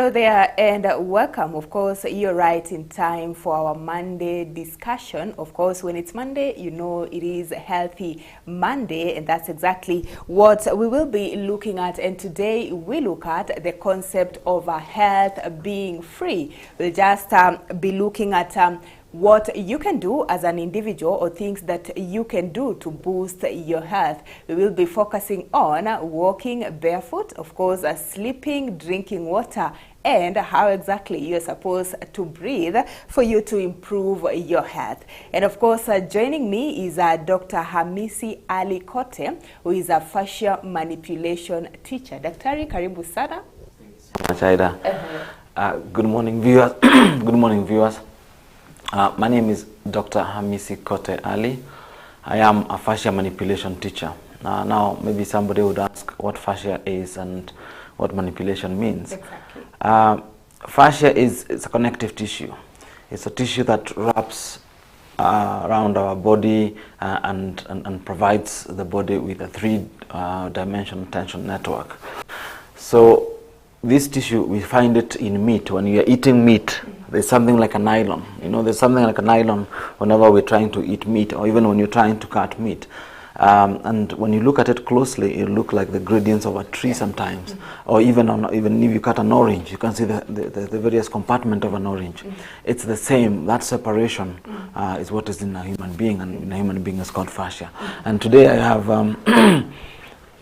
Hello there and welcome. Of course, you're right in time for our Monday discussion. Of course, when it's Monday, you know it is Healthy Monday, and that's exactly what we will be looking at. And today we look at the concept of health being free. We'll just be looking at what you can do as an individual or things that you can do to boost your health. We will be focusing on walking barefoot, of course, sleeping, drinking water, and how exactly you're supposed to breathe for you to improve your health. And of course, joining me is Dr. Hamisi Ali Kote, who is a fascial manipulation teacher. Daktari, karibu sana. Good morning, viewers. Good morning, viewers. My name is Dr. Hamisi Kote Ali. I am a fascial manipulation teacher. Now, maybe somebody would ask what fascia is and what manipulation means. Exactly. Fascia is a connective tissue. It's a tissue that wraps around our body and provides the body with a three-dimensional tension network. So this tissue, we find it in meat. When you are eating meat, there's something like a nylon. You know, there's something like a nylon whenever we're trying to eat meat, or even when you're trying to cut meat. And when you look at it closely, it looks like the gradients of a tree sometimes, or even if you cut an orange, you can see the various compartments of an orange. It's the same. That separation is what is in a human being, and in a human being is called fascia. And today I have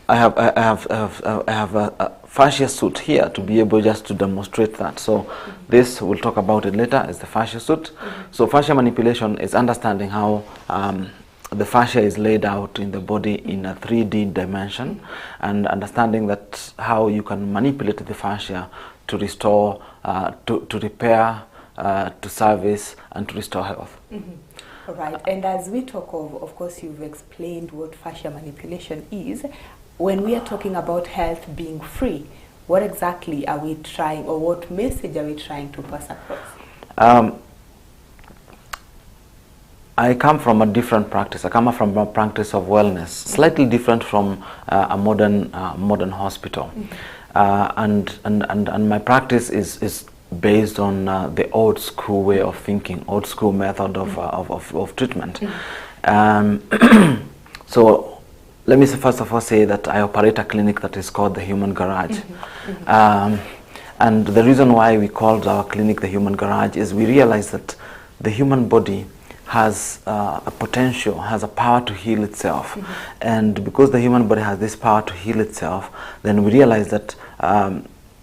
I have a fascia suit here to be able just to demonstrate that. So this, we'll talk about it later, is the fascia suit. So fascia manipulation is understanding how the fascia is laid out in the body in a 3D dimension, and understanding that how you can manipulate the fascia to restore, to repair, to service, and to restore health. All right, and as we talk of course, you've explained what fascia manipulation is. When we are talking about health being free, what exactly are we trying, or what message are we trying to pass across? I come from a different practice. I come from a practice of wellness, slightly different from a modern hospital. And my practice is based on the old school way of thinking, old school method of treatment. So let me first of all say that I operate a clinic that is called the Human Garage. And the reason why we called our clinic the Human Garage is we realized that the human body has a potential, has a power to heal itself. And because the human body has this power to heal itself, then we realize that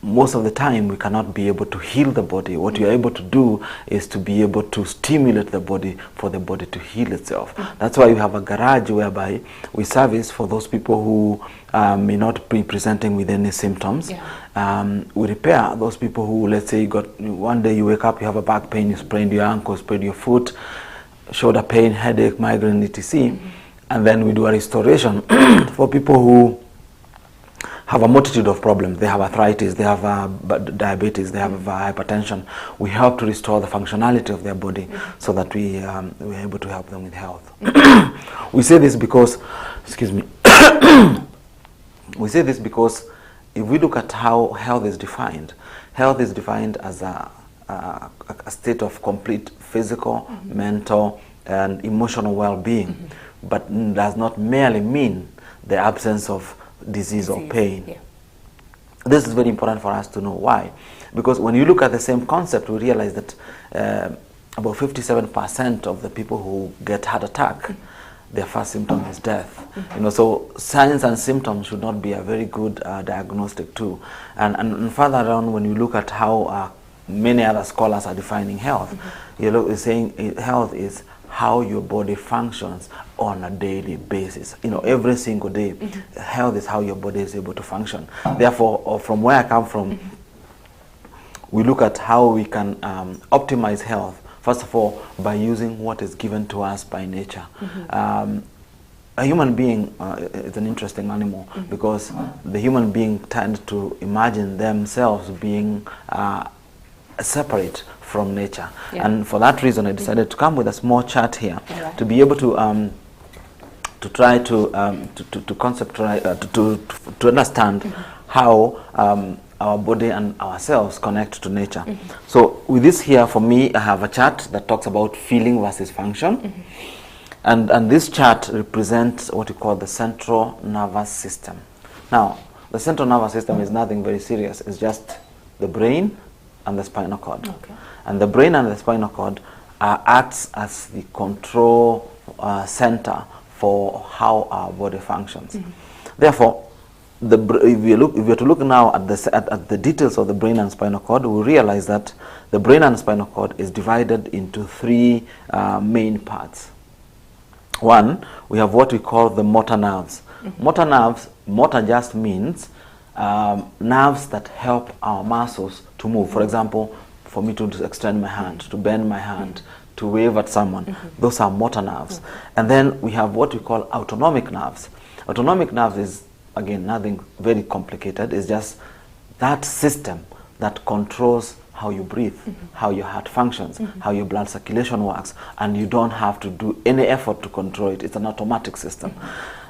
most of the time we cannot be able to heal the body. What you're able to do is to be able to stimulate the body for the body to heal itself. That's why we have a garage whereby we service for those people who may not be presenting with any symptoms. We repair those people who, let's say, one day you wake up, you have a back pain, you sprained your ankle, sprained your foot, shoulder pain, headache, migraine, etc. And then we do a restoration for people who have a multitude of problems. They have arthritis, they have diabetes, they have hypertension. We help to restore the functionality of their body so that we're able to help them with health. We say this because, excuse me, we say this because if we look at how health is defined as a state of complete physical, mental, and emotional well-being, but does not merely mean the absence of disease or pain. This is very important for us to know. Why? Because when you look at the same concept, we realize that about 57% of the people who get heart attack, their first symptom is death. You know, so signs and symptoms should not be a very good diagnostic tool. And further on, when you look at how many other scholars are defining health, you're saying health is how your body functions on a daily basis. You know, every single day, health is how your body is able to function. Therefore, from where I come from, we look at how we can optimize health, first of all, by using what is given to us by nature. A human being is an interesting animal because the human being tend to imagine themselves being separate from nature, and for that reason I decided to come with a small chart here to be able to conceptualize, to understand how our body and ourselves connect to nature. So with this here, for me, I have a chart that talks about feeling versus function. And this chart represents what we call the central nervous system. Now, the central nervous system is nothing very serious. It's just the brain and the spinal cord. Okay. And the brain and the spinal cord acts as the control center for how our body functions. Therefore, if we are to look now at the details of the brain and spinal cord, we realize that the brain and spinal cord is divided into three main parts. One, we have what we call the motor nerves. Motor nerves, motor just means nerves that help our muscles to move. For example, for me to extend my hand, to bend my hand, to wave at someone. Those are motor nerves. And then we have what we call autonomic nerves. Autonomic nerves is, again, nothing very complicated. It's just that system that controls how you breathe, how your heart functions, how your blood circulation works, and you don't have to do any effort to control it. It's an automatic system.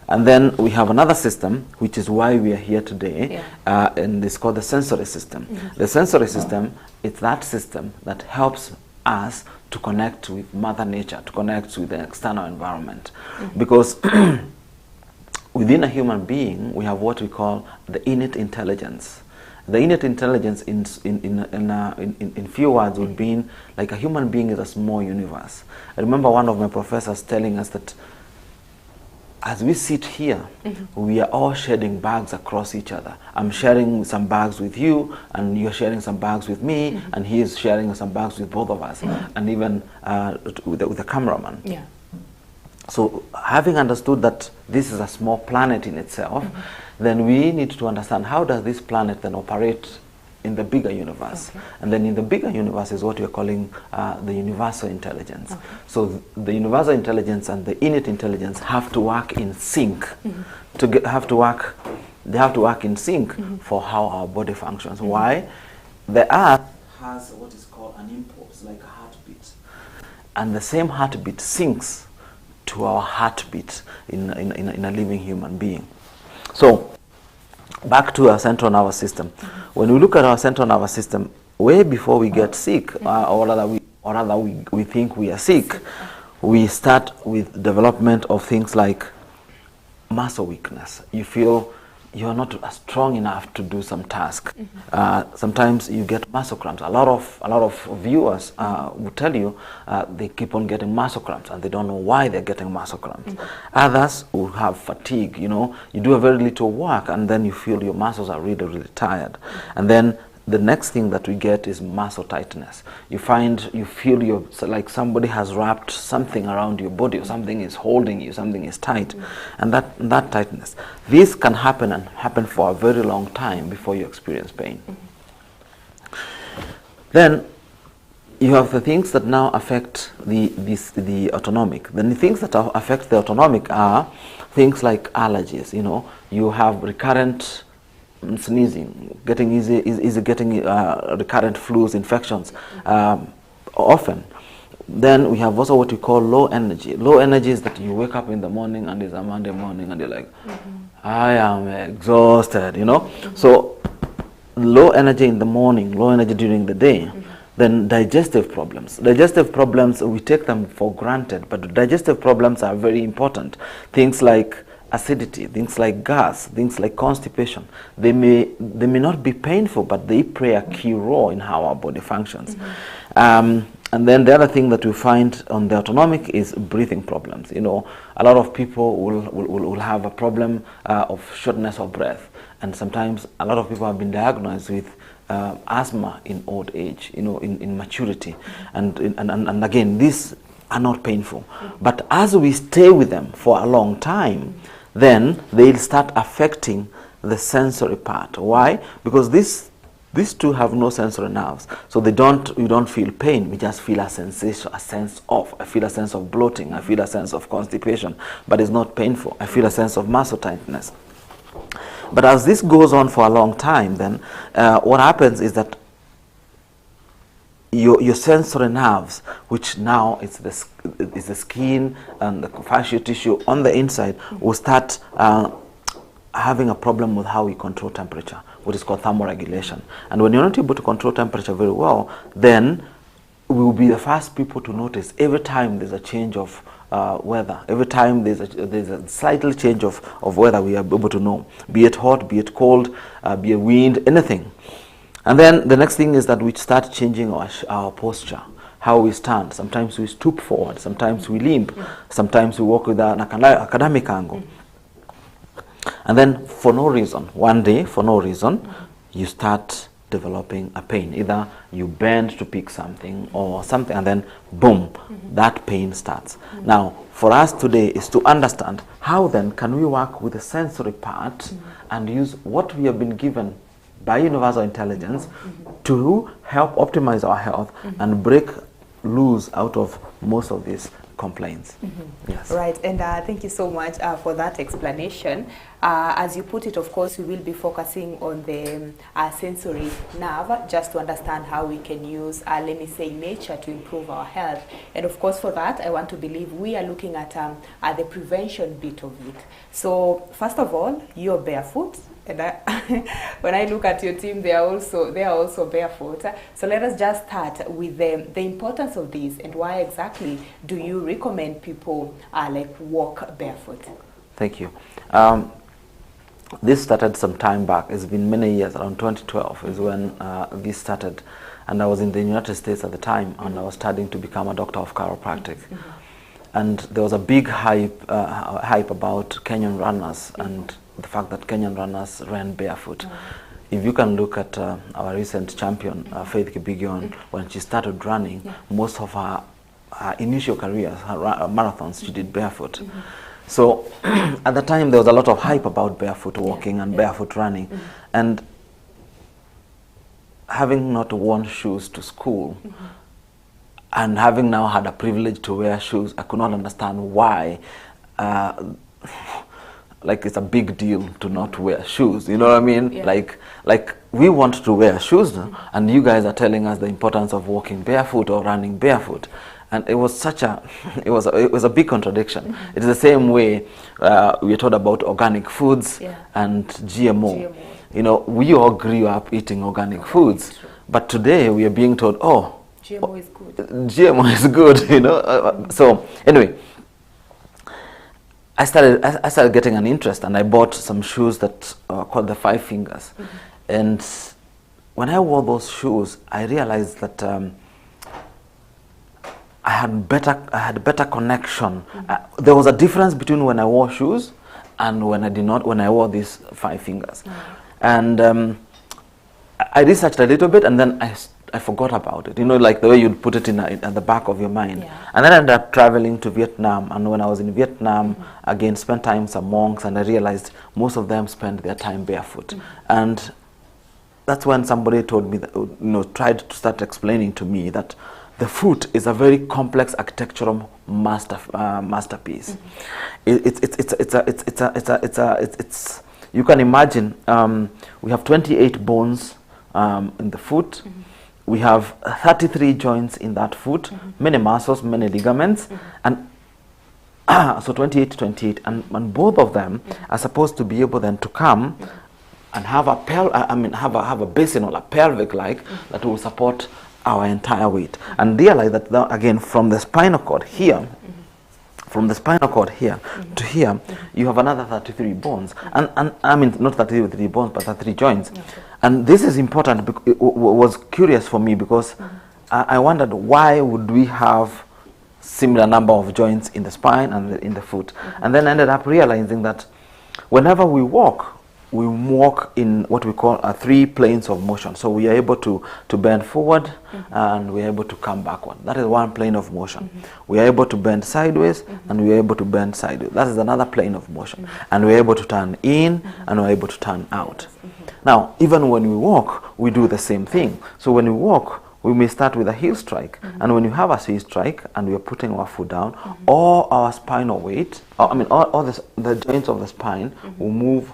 And then we have another system, which is why we are here today, and it's called the sensory system. The sensory system is that system that helps us to connect with Mother Nature, to connect with the external environment. Because within a human being, we have what we call the innate intelligence. The innate intelligence, in few words, would mean like a human being is a small universe. I remember one of my professors telling us that as we sit here, we are all sharing bags across each other. I'm sharing some bags with you, and you're sharing some bags with me, and he is sharing some bags with both of us, and even with the cameraman. Yeah. So having understood that this is a small planet in itself, then we need to understand how does this planet then operate in the bigger universe. And then in the bigger universe is what we're calling the universal intelligence. So the universal intelligence and the innate intelligence have to work in sync. They have to work in sync for how our body functions. Why? The earth has what is called an impulse, like a heartbeat. And the same heartbeat syncs to our heartbeat in a living human being. So back to our central nervous system. When we look at our central nervous system, way before we get sick, or rather we think we are sick, we start with development of things like muscle weakness. You feel you're not strong enough to do some task. Sometimes you get muscle cramps. A lot of viewers will tell you they keep on getting muscle cramps and they don't know why they're getting muscle cramps. Others will have fatigue. You know, you do a very little work and then you feel your muscles are really, really tired. And then the next thing that we get is muscle tightness. You feel like somebody has wrapped something around your body, or something is holding you, something is tight, and that tightness. This can happen for a very long time before you experience pain. Then you have the things that now affect the autonomic. Then the things that affect the autonomic are things like allergies. You know, you have recurrent sneezing, getting recurrent flus, infections often. Then we have also what we call low energy. Low energy is that you wake up in the morning and it's a Monday morning and you're like, I am exhausted, you know. So low energy in the morning, low energy during the day. Then digestive problems. Digestive problems, we take them for granted, but digestive problems are very important. Things like acidity, things like gas, things like constipation. They may not be painful, but they play a key role in how our body functions. And then the other thing that we find on the autonomic is breathing problems. You know, a lot of people will have a problem of shortness of breath, and sometimes a lot of people have been diagnosed with asthma in old age, you know, in maturity, and again, these are not painful, but as we stay with them for a long time, then they'll start affecting the sensory part. Why? Because these two have no sensory nerves, so we don't feel pain. We just feel a sensation, I feel a sense of bloating, I feel a sense of constipation, but it's not painful. I feel a sense of muscle tightness. But as this goes on for a long time, then what happens is that your sensory nerves, which now is the skin and the fascial tissue on the inside, will start having a problem with how we control temperature, what is called thermoregulation. And when you're not able to control temperature very well, then we will be the first people to notice every time there's a change of weather. Every time there's a slightly change of weather, we are able to know, be it hot, be it cold, be it wind, anything. And then the next thing is that we start changing our posture, how we stand. Sometimes we stoop forward, sometimes we limp, sometimes we walk with an academic angle. And then for no reason, one day, for no reason, you start developing a pain. Either you bend to pick something or something, and then boom, that pain starts. Now, for us today is to understand how then can we work with the sensory part and use what we have been given by universal intelligence to help optimize our health and break loose out of most of these complaints. Yes. Right, and thank you so much for that explanation. As you put it, of course, we will be focusing on the sensory nerve, just to understand how we can use, let me say, nature to improve our health. And of course, for that, I want to believe we are looking at the prevention bit of it. So, first of all, you're barefoot. And when I look at your team, they are also barefoot. So let us just start with the importance of this, and why exactly do you recommend people like walk barefoot? Thank you. This started some time back. It's been many years. Around 2012 is when this started, and I was in the United States at the time, and I was studying to become a doctor of chiropractic. And there was a big hype about Kenyan runners and the fact that Kenyan runners ran barefoot. If you can look at our recent champion, Faith Kibigion, when she started running, most of her initial careers, her marathons, she did barefoot. So at the time there was a lot of hype about barefoot walking and barefoot running. And having not worn shoes to school, and having now had a privilege to wear shoes, I could not understand why like it's a big deal to not wear shoes, you know what I mean? Like we want to wear shoes, and you guys are telling us the importance of walking barefoot or running barefoot. And it was such a, it was a big contradiction. It's the same way we are told about organic foods and GMO. You know, we all grew up eating organic foods, but today we are being told, oh, GMO is good. GMO is good, you know. So anyway, I started getting an interest, and I bought some shoes that called the 5 Fingers. And when I wore those shoes, I realized that I had better connection. There was a difference between when I wore shoes and when I did not. When I wore these 5 Fingers, and I researched a little bit, and then I forgot about it. You know, like the way you'd put it at the back of your mind. And then I ended up traveling to Vietnam, and when I was in Vietnam, again spent time with some monks, and I realized most of them spend their time barefoot. And that's when somebody told me that, you know, tried to start explaining to me that the foot is a very complex architectural masterpiece. It's you can imagine, we have 28 bones in the foot. We have 33 joints in that foot, many muscles, many ligaments, and so 28, and both of them are supposed to be able then to come and have a have a basin or a pelvic like that will support our entire weight. And realize that again, from the spinal cord here, from the spinal cord here to here, you have another 33 bones, and I mean not 33 bones, but 33 joints. And this is important because it was curious for me, because I wondered, why would we have similar number of joints in the spine and in the foot? And then I ended up realizing that whenever we walk in what we call 3 planes of motion. So we are able to bend forward, and we are able to come backward. That is one plane of motion. We are able to bend sideways, and we are able to bend sideways. That is another plane of motion. And we are able to turn in, and we are able to turn out. Now, even when we walk, we do the same thing. So when we walk, we may start with a heel strike, and when you have a heel strike and we are putting our foot down, all our spinal weight, all the joints of the spine will move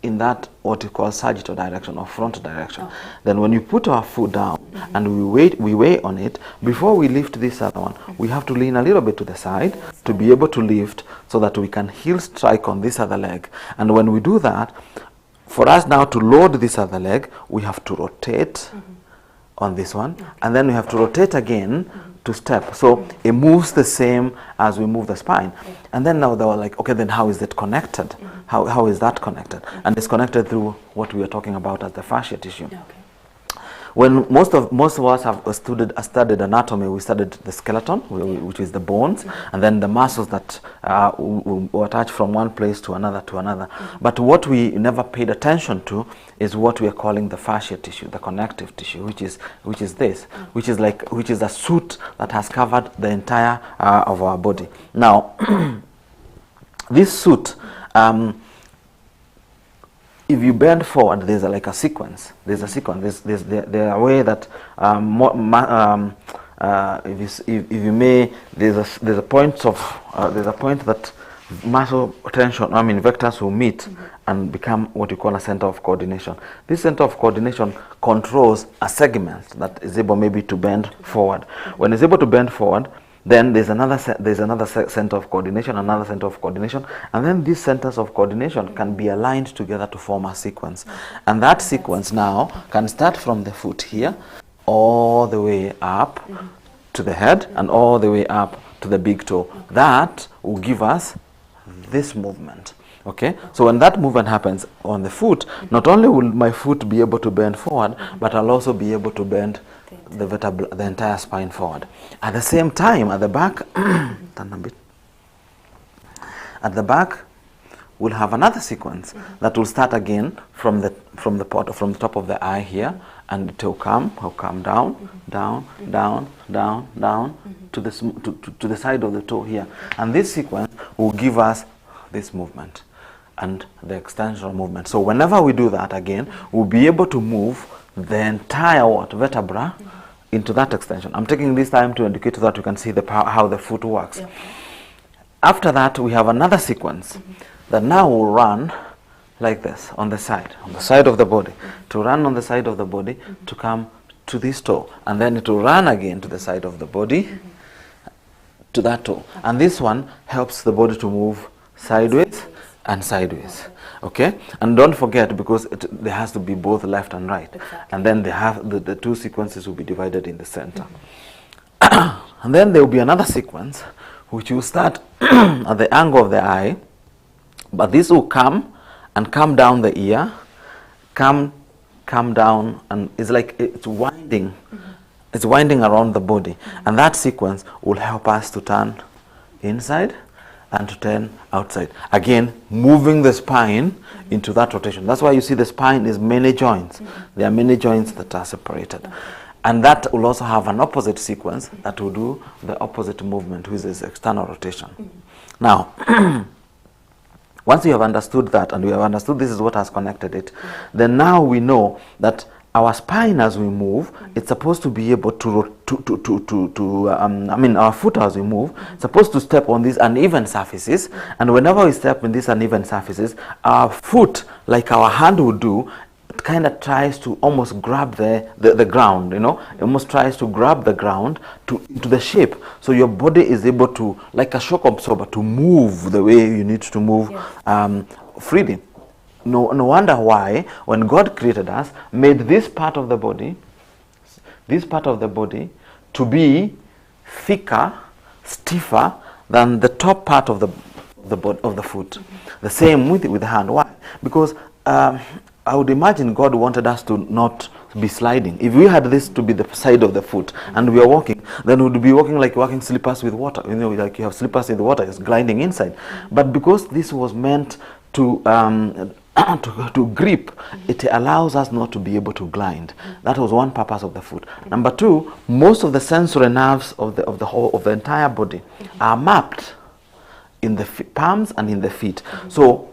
in that what you call sagittal direction or frontal direction. Then when you put our foot down and we weigh on it, before we lift this other one, we have to lean a little bit to the side to be able to lift so that we can heel strike on this other leg. And when we do that, for us now to load this other leg, we have to rotate on this one, and then we have to rotate again to step. So it moves the same as we move the spine. And then now they were like, okay, then how is it connected? How is that connected? And it's connected through what we are talking about as the fascia tissue. When most of us have studied anatomy, we studied the skeleton, which is the bones, and then the muscles that were attached from one place to another. But what we never paid attention to is what we are calling the fascia tissue, the connective tissue, which is a suit that has covered the entire of our body. Now, this suit. If you bend forward, there's like a sequence. There's a way that if you may, there's a point that muscle tension, vectors will meet and become what you call a center of coordination. This center of coordination controls a segment that is able maybe to bend forward. When it's able to bend forward, then there's another center of coordination, another center of coordination, and then these centers of coordination can be aligned together to form a sequence. And that sequence now can start from the foot here, all the way up to the head, and all the way up to the big toe. That will give us this movement. Okay, so when that movement happens on the foot, not only will my foot be able to bend forward, but I'll also be able to bend the vertebra, the entire spine forward. At the same time, at the back, turn a bit. At the back, we'll have another sequence that will start again from the top of the eye here, and it will come down, down, down, down, down to the side of the toe here, and this sequence will give us this movement and the extension movement. So whenever we do that again, we'll be able to move the entire vertebra into that extension. I'm taking this time to indicate so that you can see how the foot works. After that, we have another sequence that now will run like this on the side of the body, to run on the side of the body to come to this toe, and then it will run again to the side of the body to that toe. And this one helps the body to move sideways and sideways. Okay, and don't forget, because there has to be both left and right, and then they have the two sequences will be divided in the center. And then there will be another sequence which will start at the angle of the eye, but this will come down the ear, come down, and it's like it's winding. It's winding around the body, and that sequence will help us to turn inside and to turn outside. Again, moving the spine into that rotation. That's why you see the spine is many joints. There are many joints that are separated. And that will also have an opposite sequence that will do the opposite movement, which is external rotation. Now, once we have understood that, and we have understood this is what has connected it, then now we know that our spine, as we move, it's supposed to be able our foot, as we move, supposed to step on these uneven surfaces, and whenever we step in these uneven surfaces, our foot, like our hand would do, it kind of tries to almost grab the ground, it almost tries to grab the ground into the shape, so your body is able to, like a shock absorber, to move the way you need to move freely. No wonder why, when God created us, made this part of the body to be thicker, stiffer than the top part of the foot. The same with the hand. Why? Because I would imagine God wanted us to not be sliding. If we had this to be the side of the foot and we are walking, then we would be walking like walking slippers with water. Like you have slippers with water, it's gliding inside. But because this was meant to grip, it allows us not to be able to glide. That was one purpose of the foot. Number two, most of the sensory nerves of the entire body are mapped in the palms and in the feet. So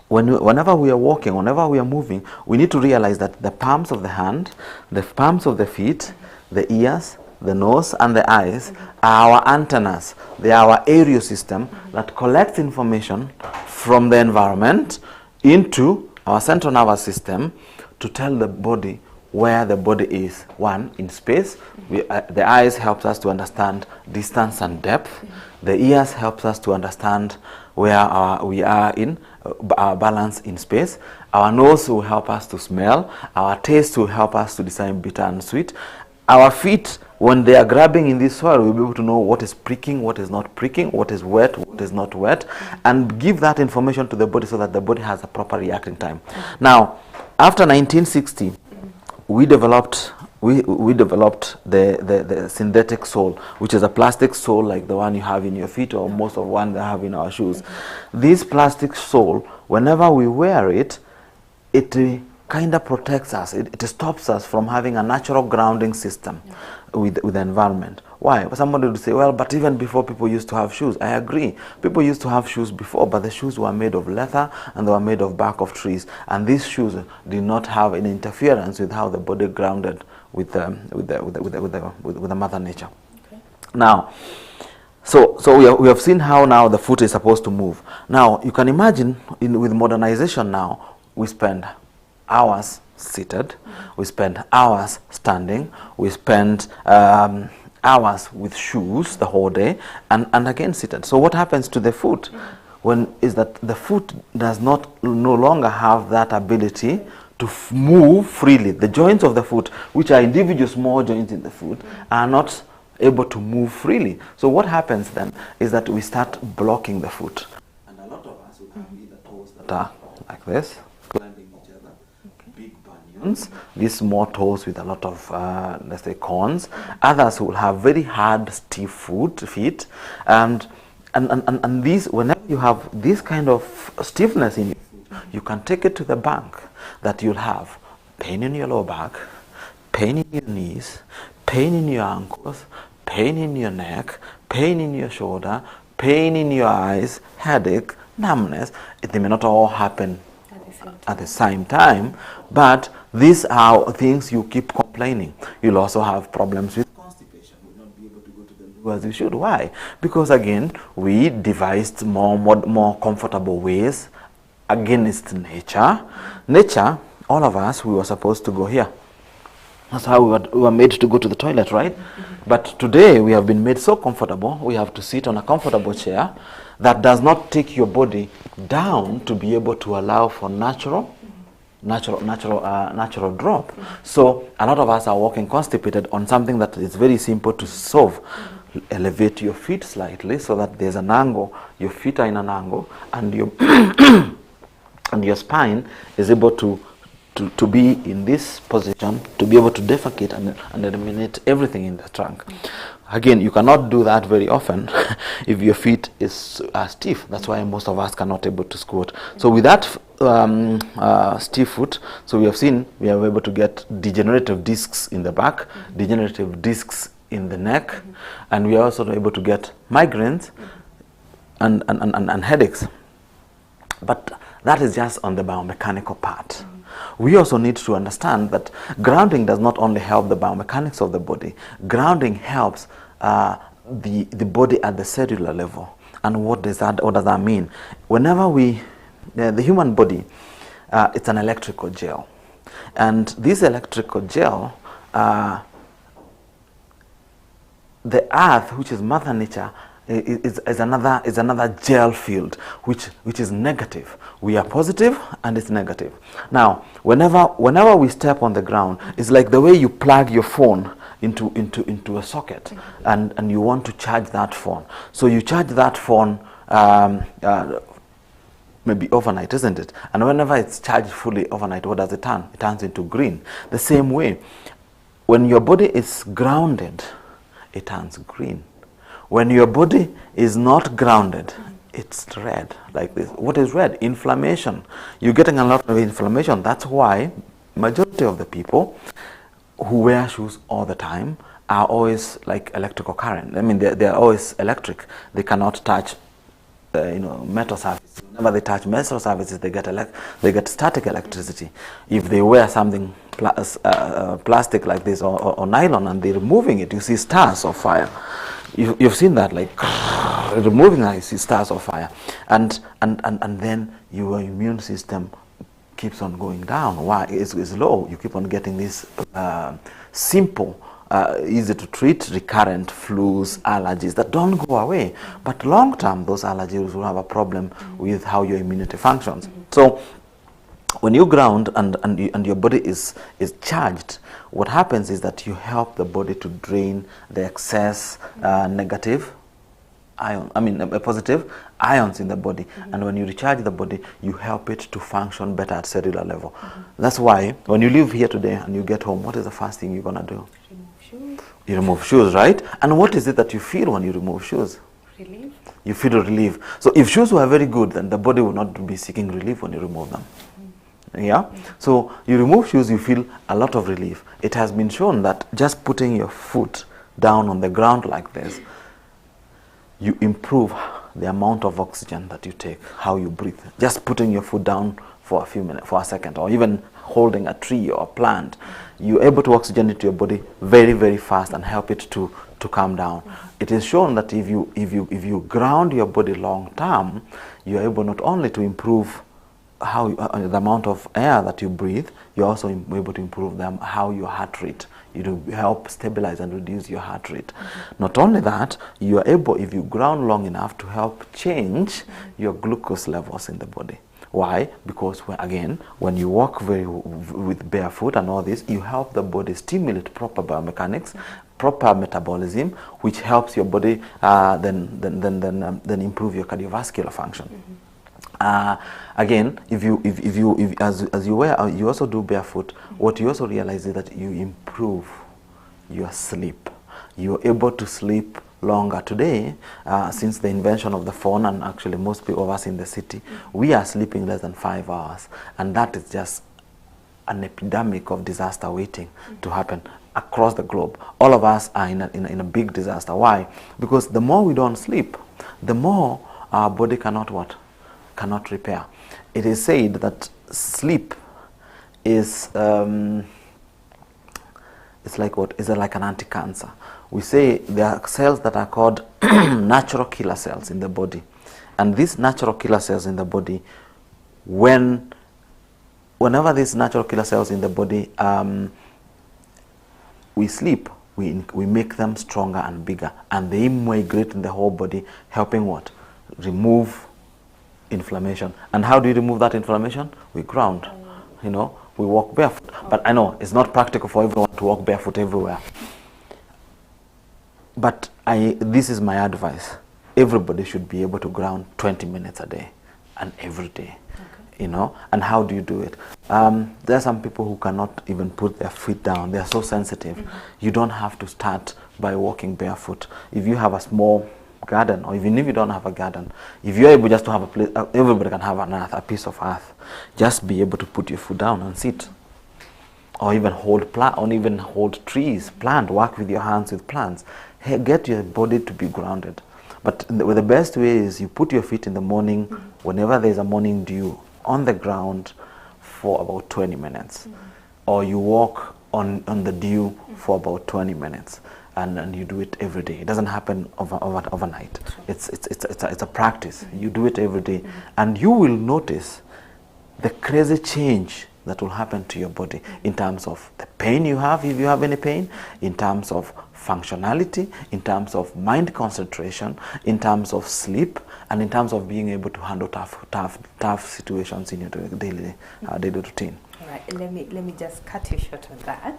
whenever we are walking, whenever we are moving, we need to realize that the palms of the hand, the palms of the feet, the ears, the nose and the eyes are our antennas. They are our aerial system that collects information from the environment into our central nervous system to tell the body where the body is. One, in space. The eyes helps us to understand distance and depth. The ears helps us to understand where we are in our balance in space. Our nose will help us to smell. Our taste will help us to discern bitter and sweet. Our feet, when they are grabbing in this soil, we'll be able to know what is pricking, what is not pricking, what is wet, what is not wet, and give that information to the body so that the body has a proper reacting time. Now, after 1960, we developed the synthetic sole, which is a plastic sole like the one you have in your feet, or most of one that have in our shoes. This plastic sole, whenever we wear it, it kind of protects us. It stops us from having a natural grounding system with the environment. Why? Somebody would say, well, but even before people used to have shoes. I agree. People used to have shoes before, but the shoes were made of leather and they were made of bark of trees. And these shoes did not have any interference with how the body grounded with the Mother Nature. Okay. Now, so we have seen how now the foot is supposed to move. Now, you can imagine with modernization now, we spend hours seated, we spend hours standing, we spend hours with shoes the whole day, and again seated. So what happens to the foot is that the foot does no longer have that ability to move freely. The joints of the foot, which are individual small joints in the foot, are not able to move freely. So what happens then is that we start blocking the foot. And a lot of us will have either toes that are like this, climbing each other, big bunions, these small toes with a lot of, let's say, corns. Others will have very hard, stiff feet. And these, whenever you have this kind of stiffness in your foot, you can take it to the bank that you'll have pain in your lower back, pain in your knees, pain in your ankles, pain in your neck, pain in your shoulder, pain in your eyes, headache, numbness. They may not all happen at the same time, but these are things you keep complaining. You'll also have problems with constipation. You'll not be able to go to the loo as you should. Why? Because again, we devised more comfortable ways against nature. Nature, all of us, we were supposed to go here. That's how we were made to go to the toilet, right? But today we have been made so comfortable, we have to sit on a comfortable chair that does not take your body down to be able to allow for natural drop. So a lot of us are walking constipated on something that is very simple to solve. Elevate your feet slightly so that there's an angle, your feet are in an angle, and your and your spine is able to be in this position, to be able to defecate and eliminate everything in the trunk. Again, you cannot do that very often if your feet is stiff. That's why most of us cannot able to squat. So with that stiff foot, so we have seen we are able to get degenerative discs in the back, degenerative discs in the neck, and we are also able to get migraines and headaches. But that is just on the biomechanical part. We also need to understand that grounding does not only help the biomechanics of the body. Grounding helps the body at the cellular level. And what does that mean? Whenever the human body, it's an electrical gel. And this electrical gel, the earth, which is Mother Nature, is another gel field which is negative. We are positive and it's negative. Now, whenever we step on the ground, it's like the way you plug your phone into a socket and you want to charge that phone. So you charge that phone maybe overnight, isn't it? And whenever it's charged fully overnight, what does it turn? It turns into green. The same way, when your body is grounded, it turns green. When your body is not grounded, it's red, like this. What is red? Inflammation. You're getting a lot of inflammation. That's why majority of the people who wear shoes all the time are always like electrical current. I mean, they're always electric. They cannot touch, metal surfaces. Whenever they touch metal surfaces, they get static electricity. If they wear something plastic like this or nylon and they're removing it, you see stars of fire. You've seen that, like removing stars of fire, and then your immune system keeps on going down. Why? It's low. You keep on getting this simple, easy to treat recurrent flus, allergies that don't go away. But long term, those allergies will have a problem with how your immunity functions. So when you ground and your body is charged, what happens is that you help the body to drain the excess negative positive ions in the body. And when you recharge the body, you help it to function better at cellular level. That's why when you leave here today and you get home, what is the first thing you're gonna do? Remove shoes. You remove shoes, right? And what is it that you feel when you remove shoes? Relief. You feel relief. So if shoes were very good, then the body will not be seeking relief when you remove them. Yeah? So you remove shoes, you feel a lot of relief. It has been shown that just putting your foot down on the ground like this, you improve the amount of oxygen that you take, how you breathe. Just putting your foot down for a few minutes, for a second, or even holding a tree or a plant, you're able to oxygenate your body very, very fast and help it to calm down. It is shown that if you ground your body long term, you're able not only to improve how the amount of air that you breathe, you're also able to improve how your heart rate. You help stabilize and reduce your heart rate. Not only that, you are able, if you ground long enough, to help change your glucose levels in the body. Why? Because when you walk with barefoot and all this, you help the body stimulate proper biomechanics, proper metabolism, which helps your body then improve your cardiovascular function. Again, if you also do barefoot, what you also realize is that you improve your sleep. You're able to sleep longer today since the invention of the phone, and actually most people of us in the city, we are sleeping less than 5 hours, and that is just an epidemic of disaster waiting to happen across the globe. All of us are in a big disaster. Why? Because the more we don't sleep, the more our body cannot repair. It is said that sleep is it's like what? Is it like an anti-cancer? We say there are cells that are called natural killer cells in the body, and these natural killer cells in the body, whenever these natural killer cells in the body we sleep, we make them stronger and bigger, and they migrate in the whole body, helping what? Remove inflammation. And how do you remove that inflammation? We ground. We walk barefoot. But I know it's not practical for everyone to walk barefoot everywhere. But this is my advice. Everybody should be able to ground 20 minutes a day and every day. Okay. And how do you do it? There are some people who cannot even put their feet down. They are so sensitive. You don't have to start by walking barefoot. If you have a small garden, or even if you don't have a garden, if you're able just to have a place, everybody can have a piece of earth. Just be able to put your foot down and sit, or even hold trees, work with your hands with plants. Hey, get your body to be grounded. But the best way is you put your feet in the morning, whenever there's a morning dew, on the ground for about 20 minutes, or you walk on the dew for about 20 minutes. And you do it every day. It doesn't happen overnight. It's a practice. You do it every day, and you will notice the crazy change that will happen to your body in terms of the pain you have, if you have any pain, in terms of functionality, in terms of mind concentration, in terms of sleep, and in terms of being able to handle tough situations in your daily routine. All right. Let me just cut you short on that.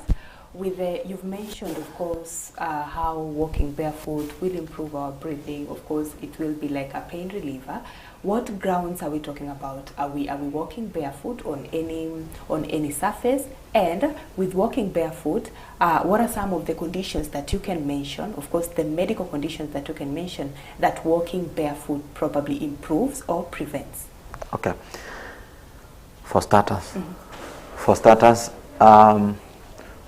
You've mentioned, of course, how walking barefoot will improve our breathing. Of course, it will be like a pain reliever. What grounds are we talking about? Are we walking barefoot on any surface? And with walking barefoot, what are some of the conditions that you can mention? Of course, the medical conditions that you can mention that walking barefoot probably improves or prevents. Okay. For starters,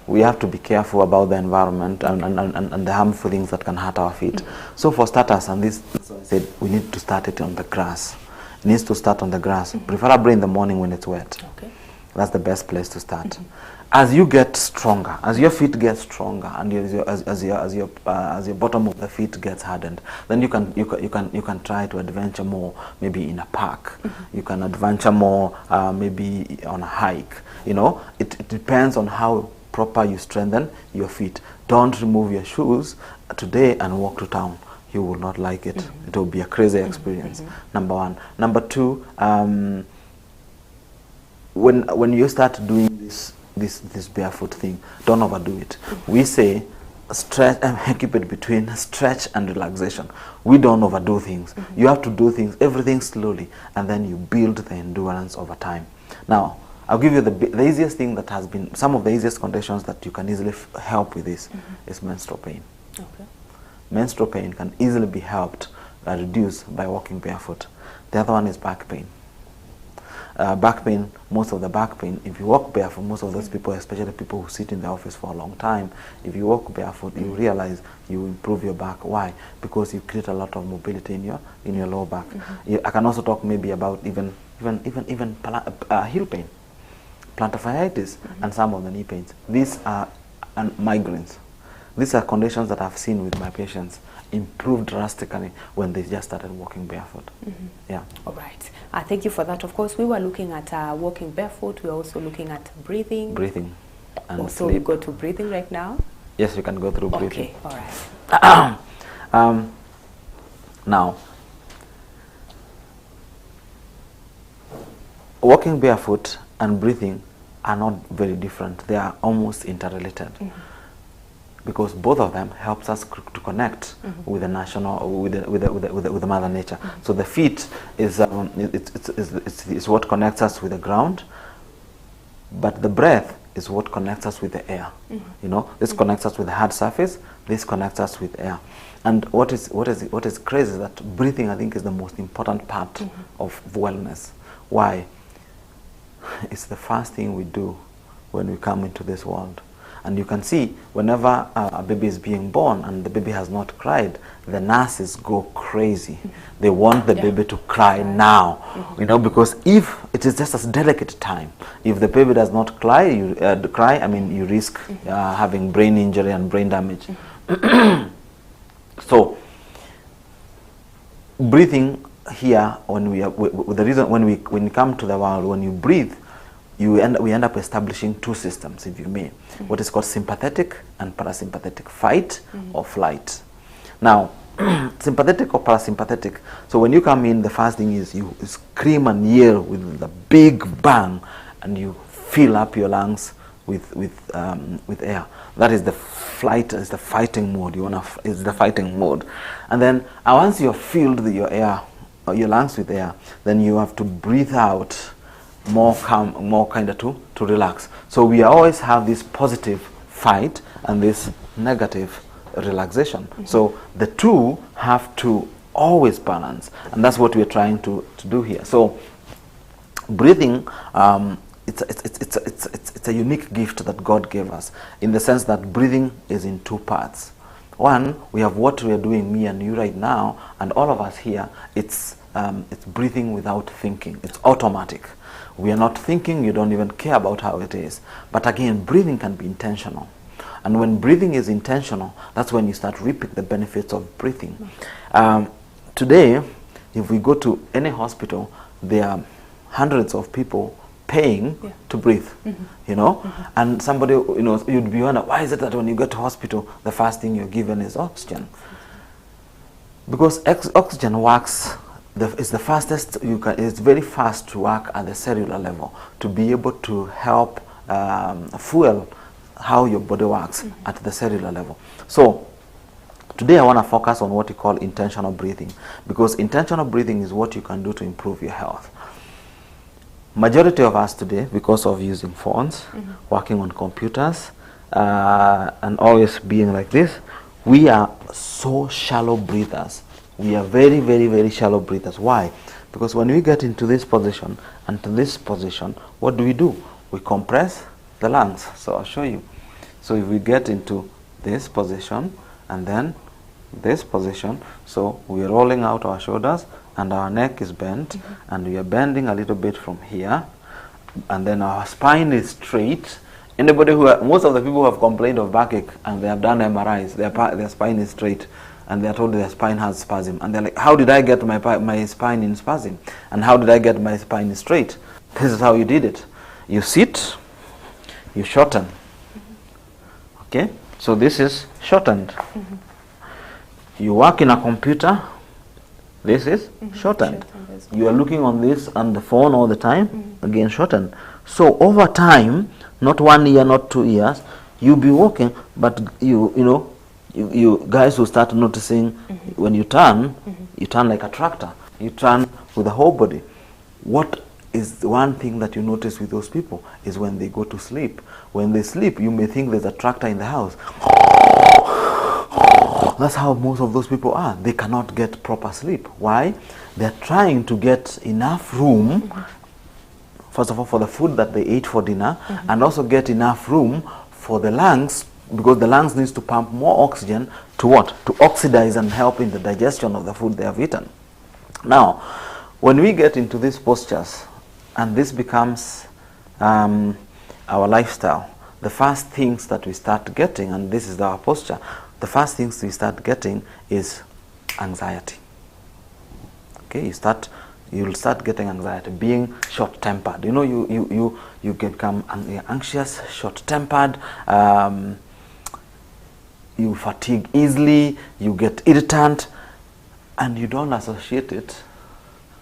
we have to be careful about the environment and the harmful things that can hurt our feet. So for starters, and this I said, we need to start it on the grass. It needs to start on the grass, preferably in the morning when it's wet. Okay. That's the best place to start. as you get stronger, as your feet get stronger, and as your bottom of the feet gets hardened, then you can try to adventure more, maybe in a park. You can adventure more, maybe on a hike. You know, it depends on how proper you strengthen your feet. Don't remove your shoes today and walk to town. You will not like it. It will be a crazy experience. Number one. Number two, when you start doing this barefoot thing, don't overdo it. We say stretch and keep it between stretch and relaxation. We don't overdo things. You have to do things, everything slowly, and then you build the endurance over time. Now, I'll give you the easiest thing that has been, some of the easiest conditions that you can easily help with this is menstrual pain. Okay. Menstrual pain can easily be helped, reduced by walking barefoot. The other one is back pain. Back pain, most of the back pain, if you walk barefoot, most of those people, especially people who sit in the office for a long time, if you walk barefoot, you realize you improve your back. Why? Because you create a lot of mobility in your lower back. I can also talk maybe about even heel pain, plantar fasciitis, and some of the knee pains. These are migraines. These are conditions that I've seen with my patients improve drastically when they just started walking barefoot. Yeah. All right. Thank you for that. Of course, we were looking at walking barefoot. We're also looking at breathing. Breathing. And also, we go to breathing right now. Yes, you can go through breathing. Okay. All right. Now, walking barefoot and breathing are not very different. They are almost interrelated. Because both of them helps us to connect with the national, with the Mother Nature. So the feet is what connects us with the ground, but the breath is what connects us with the air. You know, this connects us with the hard surface. This connects us with air. And what is crazy is that breathing, I think, is the most important part of wellness. Why? It's the first thing we do when we come into this world. And you can see whenever a baby is being born and the baby has not cried, the nurses go crazy. They want the baby to cry now, you know, because if it is just a delicate time, if the baby does not cry, you risk having brain injury and brain damage. So, breathing here, when we come to the world, when you breathe, we end up establishing two systems, if you may, what is called sympathetic and parasympathetic, fight or flight. Now, sympathetic or parasympathetic, so when you come in, the first thing is you scream and yell with the big bang, and you fill up your lungs with air. That is the flight, is the fighting mode. Is the fighting mode. And then once you've filled your lungs with air, then you have to breathe out more calm, more kind of to relax. So we always have this positive fight and this negative relaxation. So the two have to always balance, and that's what we're trying to do here. So breathing, it's a unique gift that God gave us, in the sense that breathing is in two parts. One, we have what we are doing, me and you right now, and all of us here. It's breathing without thinking. It's automatic. We are not thinking, you don't even care about how it is. But again, breathing can be intentional. And when breathing is intentional, that's when you start reaping the benefits of breathing. Today, if we go to any hospital, there are hundreds of people paying to breathe, you know. And somebody, you know, you'd be wondering, why is it that when you get to hospital, the first thing you're given is oxygen? Because oxygen works. It's the fastest it's very fast to work at the cellular level, to be able to help fuel how your body works at the cellular level. So today I want to focus on what we call intentional breathing, because intentional breathing is what you can do to improve your health. Majority of us today, because of using phones, working on computers, and always being like this, we are so shallow breathers. We are very, very, very shallow breathers. Why? Because when we get into this position and to this position, what do? We compress the lungs. So I'll show you. So if we get into this position and then this position, so we are rolling out our shoulders and our neck is bent, and we are bending a little bit from here, and then our spine is straight. Anybody most of the people who have complained of backache and they have done MRIs, their spine is straight, and they are told their spine has spasm, and they're like, how did I get my spine in spasm, and how did I get my spine straight? This is how you did it. You sit, you shorten. Okay, so this is shortened. You work in a computer. This is shortened. You are looking on this on the phone all the time. Again, shortened. So over time, not 1 year, not 2 years, you'll be walking, but you guys will start noticing when you turn like a tractor. You turn with the whole body. What is the one thing that you notice with those people is when they go to sleep. When they sleep, you may think there's a tractor in the house. That's how most of those people are. They cannot get proper sleep. Why? They're trying to get enough room, first of all, for the food that they ate for dinner, and also get enough room for the lungs, because the lungs needs to pump more oxygen to what? To oxidize and help in the digestion of the food they have eaten. Now, when we get into these postures, and this becomes our lifestyle, the first things that we start getting, and this is our posture, the first things we start getting is anxiety. Okay, you'll start getting anxiety, being short-tempered. You know, you become anxious, short-tempered, you fatigue easily, you get irritant, and you don't associate it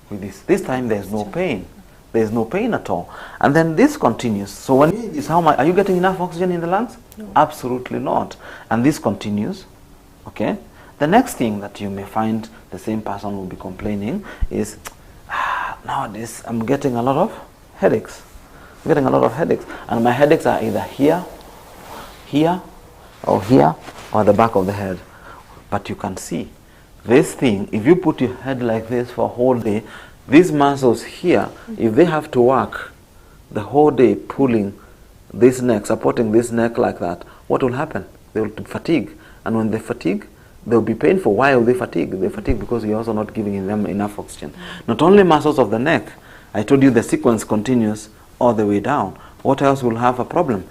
with this. This time there's no pain. There's no pain at all. And then this continues. So when you this, are you getting enough oxygen in the lungs? No. Absolutely not. And this continues. Okay. The next thing that you may find the same person will be complaining is, nowadays I'm getting a lot of headaches. I'm getting a lot of headaches. And my headaches are either here, or the back of the head. But you can see this thing, if you put your head like this for a whole day, these muscles here, if they have to work the whole day pulling this neck, supporting this neck like that, what will happen? They will fatigue. And when they fatigue, they'll be painful. Why will they fatigue? They fatigue because you're also not giving them enough oxygen. Not only muscles of the neck, I told you the sequence continues all the way down. What else will have a problem?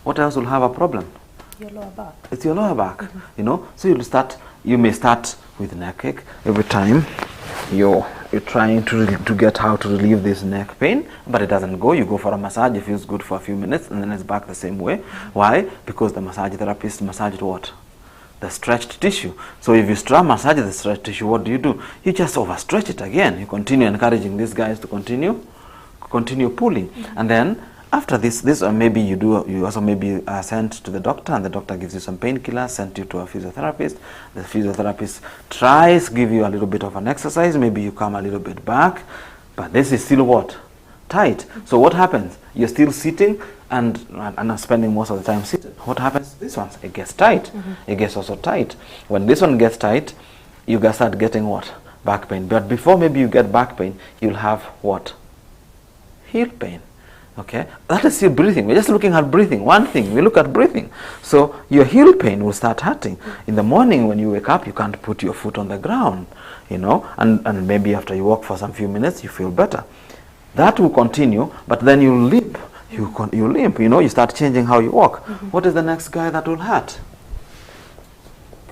What else will have a problem? Your lower back. It's your lower back. You know, so you may start with neck ache every time you're trying to get how to relieve this neck pain, but it doesn't go. You go for a massage, it feels good for a few minutes, and then it's back the same way. Why? Because the massage therapist massaged what? The stretched tissue. So if you massage the stretched tissue, what do? You just overstretch it again. You continue encouraging these guys to continue pulling, and then after this maybe you also maybe are sent to the doctor, and the doctor gives you some painkillers, sent you to a physiotherapist. The physiotherapist tries give you a little bit of an exercise, maybe you come a little bit back, but this is still what? Tight. So what happens? You're still sitting and spending most of the time sitting. What happens to this one? It gets tight. It gets also tight. When this one gets tight, you guys start getting what? Back pain. But before maybe you get back pain, you'll have what? Heel pain. Okay, that is your breathing. We're just looking at breathing. One thing, we look at breathing. So your heel pain will start hurting. In the morning when you wake up, you can't put your foot on the ground, you know, and maybe after you walk for some few minutes, you feel better. That will continue, but then you limp. You limp, you know, you start changing how you walk. What is the next guy that will hurt?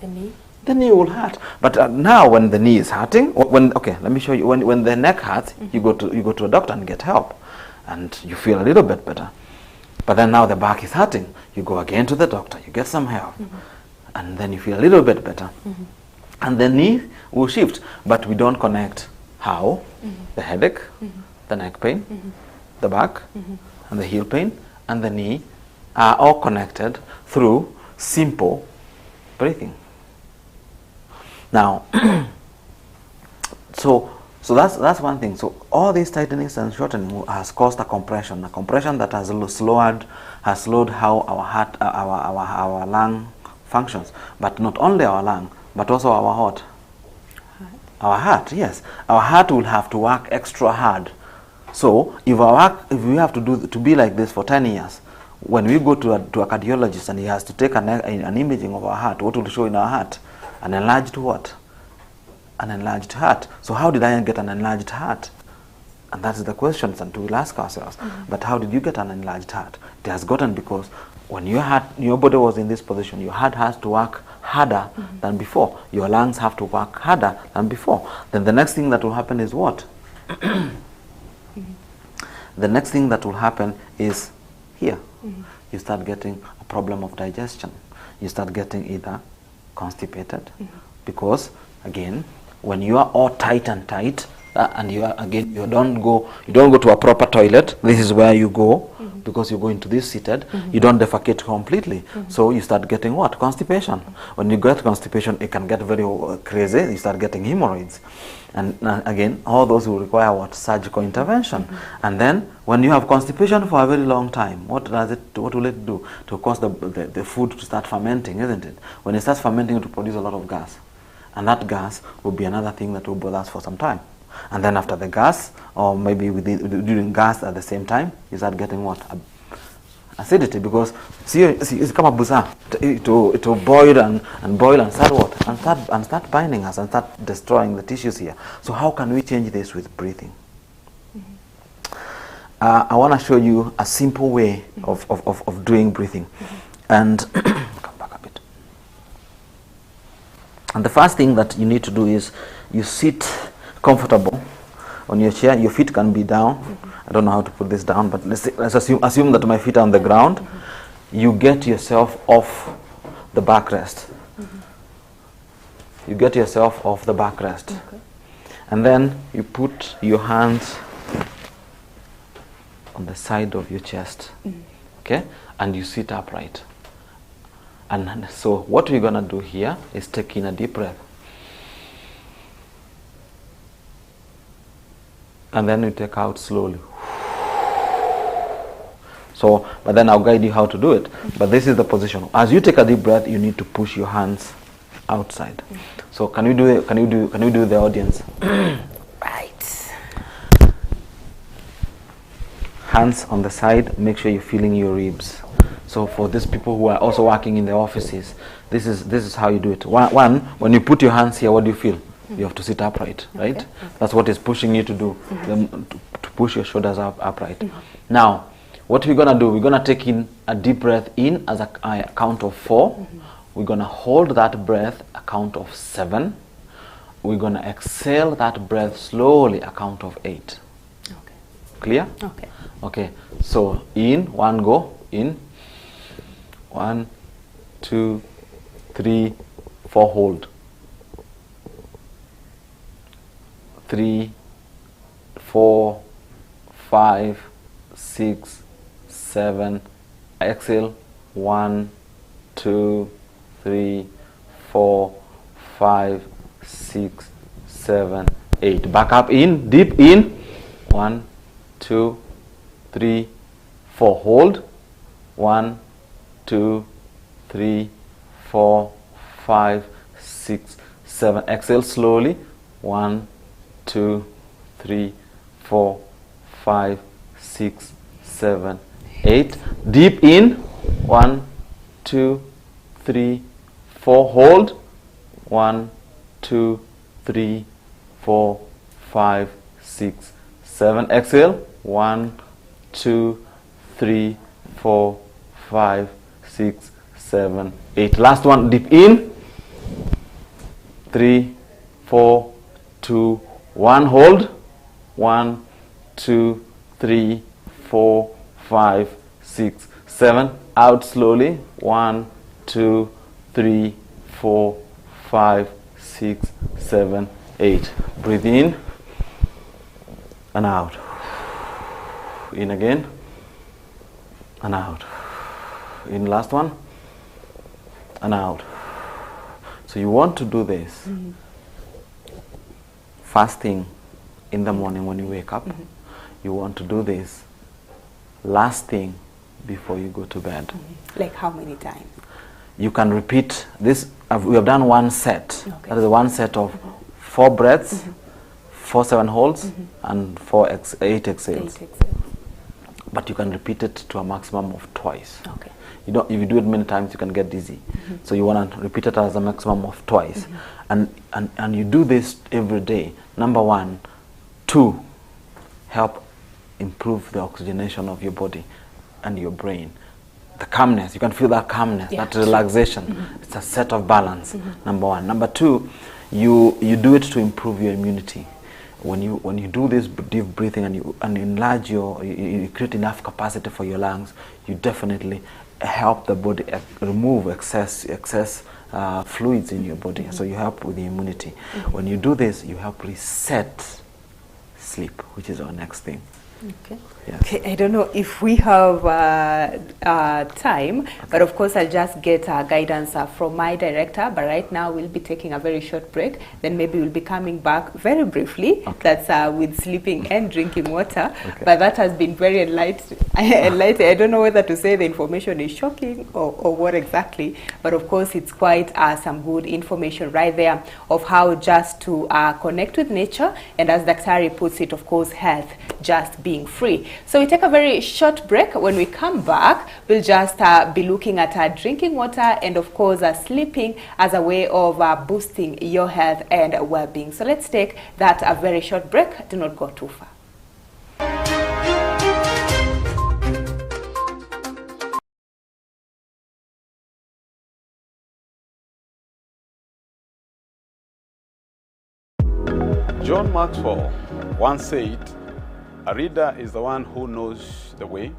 The knee. The knee will hurt. But now when the knee is hurting, okay, let me show you. When the neck hurts, you go to a doctor and get help. And you feel a little bit better. But then now the back is hurting. You go again to the doctor, you get some help. And then you feel a little bit better. And the knee will shift. But we don't connect how? The headache, the neck pain, the back, and the heel pain, and the knee are all connected through simple breathing. Now, so that's one thing. So all these tightening and shortening has caused a compression that has slowed how our heart, our lung functions. But not only our lung, but also our heart. Our heart, yes. Our heart will have to work extra hard. So if we have to be like this for 10 years, when we go to a cardiologist and he has to take an imaging of our heart, what will show in our heart? An enlarged what? An enlarged heart. So how did I get an enlarged heart? And that's the questions that we'll ask ourselves. But how did you get an enlarged heart? It has gotten because when your body was in this position, your heart has to work harder than before. Your lungs have to work harder than before. Then the next thing that will happen is what? The next thing that will happen is here. You start getting a problem of digestion. You start getting either constipated, because again, when you are all tight and tight, and you don't go to a proper toilet. This is where you go, because you go into this seated. You don't defecate completely, so you start getting what? Constipation. When you get constipation, it can get very crazy. You start getting hemorrhoids, and again, all those will require what? Surgical intervention. And then when you have constipation for a very long time, what will it do? To cause the food to start fermenting, isn't it? When it starts fermenting, it will produce a lot of gas, and that gas will be another thing that will bother us for some time. And then after the gas, or maybe during gas at the same time, you start getting what? Acidity, because it's come up to boil and boil and start what? And start binding us and start destroying the tissues here. So how can we change this with breathing? I want to show you a simple way of doing breathing. And come back a bit. And the first thing that you need to do is you sit comfortable on your chair. Your feet can be down. I don't know how to put this down, but let's assume that my feet are on the ground. You get yourself off the backrest. You get yourself off the backrest. And then you put your hands on the side of your chest. Okay? And you sit upright. And so what we're going to do here is take in a deep breath. And then you take out slowly. So, but then I'll guide you how to do it. But this is the position. As you take a deep breath, you need to push your hands outside. So can you do the audience? Right. Hands on the side. Make sure you're feeling your ribs. So for these people who are also working in the offices, this is how you do it. One, when you put your hands here, what do you feel? You have to sit upright, right? Okay. That's what is pushing you to do, to push your shoulders upright. Now, what we're going to do, we're going to take in a deep breath in as a count of 4. We're going to hold that breath a count of 7. We're going to exhale that breath slowly a count of 8. Okay. Clear? Okay. Okay. So in, one go, in. 1, 2, 3, 4, hold. 3, 4, 5, 6, 7. Exhale. 1, 2, 3, 4, 5, 6, 7, 8. Back up in, deep in. 1, 2, 3, 4. Hold. 1, 2, 3, 4, 5, 6, 7. Exhale slowly. 1, 2, 3, 4, 5, 6, 7, 8. Deep in. 1, 2, 3, 4. Hold. 1, 2, 3, 4, 5, 6, 7. Exhale. 1, 2, 3, 4, 5, 6, 7, 8. Last one. Deep in. 3, 4, 2, 1. Hold. 1, 2, 3, 4, 5, 6, 7. Out slowly. 1, 2, 3, 4, 5, 6, 7, 8. Breathe in and out. In again and out. In last one and out. So you want to do this first thing in the morning when you wake up. You want to do this last thing before you go to bed. Like how many times? You can repeat this. We have done one set. Okay. That is one set of 4 breaths, 4 7 holds, and 8 exhales. But you can repeat it to a maximum of twice. Okay. If you do it many times, you can get dizzy. So you want to repeat it as a maximum of twice. And you do this every day. Number 1, 2, help improve the oxygenation of your body and your brain. The calmness, you can feel that calmness, that relaxation. It's a set of balance, number one. Number two, you do it to improve your immunity. When you do this deep breathing and you enlarge you create enough capacity for your lungs, you definitely help the body remove excess fluids in your body. So you help with the immunity. When you do this, you help reset sleep, which is our next thing. Okay. Yes. Okay, I don't know if we have time, but of course I'll just get guidance from my director, but right now we'll be taking a very short break, then maybe we'll be coming back very briefly. That's with sleeping and drinking water, but that has been very enlightening. I don't know whether to say the information is shocking or what exactly, but of course it's quite some good information right there of how just to connect with nature, and as Daktari puts it, of course, health just being free. So we take a very short break. When we come back, we'll just be looking at drinking water and of course sleeping as a way of boosting your health and well-being. So let's take that a very short break. Do not go too far. John Maxwell once said, "A reader is the one who knows the way,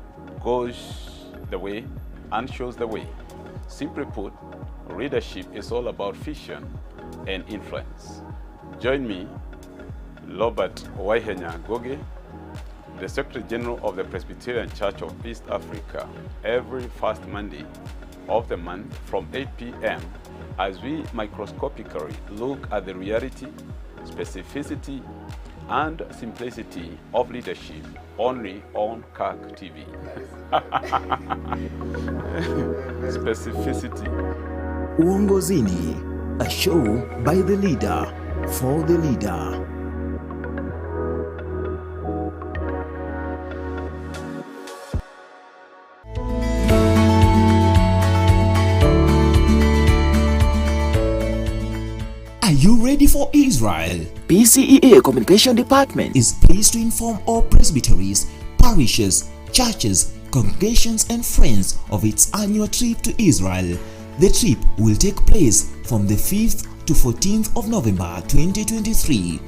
goes the way, and shows the way." Simply put, readership is all about vision and influence. Join me, Robert Waihenya Goge, the Secretary General of the Presbyterian Church of East Africa, every first Monday of the month from 8 p.m. as we microscopically look at the reality, specificity, and simplicity of leadership only on Kirk TV. Specificity. Uongozini, a show by the leader, for the leader. Are you ready for Israel? PCEA Communication Department is pleased to inform all presbyteries, parishes, churches, congregations and friends of its annual trip to Israel. The trip will take place from the 5th to 14th of November 2023.